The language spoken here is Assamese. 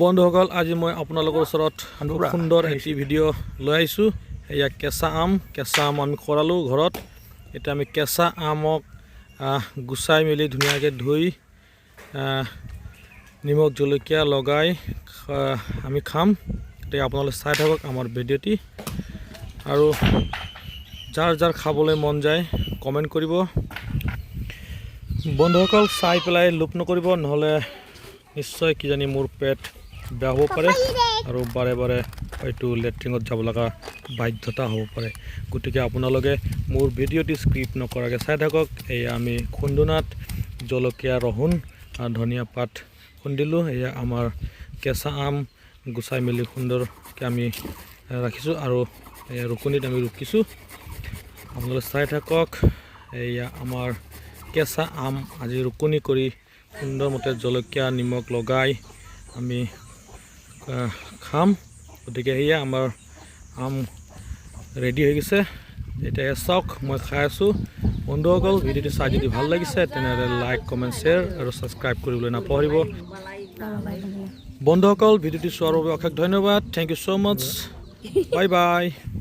বন্ধুসকল আজি মই আপোনালোকৰ ওচৰত খুব সুন্দৰ এটি ভিডিঅ' লৈ আহিছোঁ। এয়া কেঁচা আম আমি কৰালোঁ ঘৰত। এতিয়া আমি কেঁচা আমক গুচাই মেলি ধুনীয়াকৈ ধুই নিমখ জলকীয়া লগাই আমি খাম। এতিয়া আপোনালোকে চাই থাকক আমাৰ ভিডিঅ'টি, আৰু যাৰ যাৰ খাবলৈ মন যায় কমেণ্ট কৰিব। বন্ধুসকল চাই পেলাই লোভ নকৰিব, নহ'লে নিশ্চয় কিজানি মোৰ পেট বেয়া হ'ব পাৰে আৰু বাৰে বাৰে হয়তো লেট্ৰিনত যাব লগা বাধ্যতা হ'ব পাৰে। গতিকে আপোনালোকে মোৰ ভিডিঅ'টি স্ক্ৰিপ্ট নকৰাকৈ চাই থাকক। এয়া আমি খুন্দুনাত জলকীয়া ৰহুন ধনিয়া পাত খুন্দিলোঁ। এয়া আমাৰ কেঁচা আম গুচাই মেলি সুন্দৰকৈ আমি ৰাখিছোঁ আৰু ৰুকনিত আমি ৰুকিছোঁ। আপোনালোকে চাই থাকক। এয়া আমাৰ কেঁচা আম আজি ৰুকনি কৰি সুন্দৰমতে জলকীয়া নিমখ লগাই আমি খাম। গতিকে সেয়া আমাৰ আম ৰেডি হৈ গৈছে। এতিয়া চাওক মই খাই আছোঁ। বন্ধুসকল ভিডিঅ'টো চাই যদি ভাল লাগিছে তেনেহ'লে লাইক কমেণ্ট শ্বেয়াৰ আৰু ছাবস্ক্ৰাইব কৰিবলৈ নাপাহৰিব। বন্ধুসকল ভিডিঅ'টো চোৱাৰ বাবে অশেষ ধন্যবাদ। Thank you so' much. Bye by.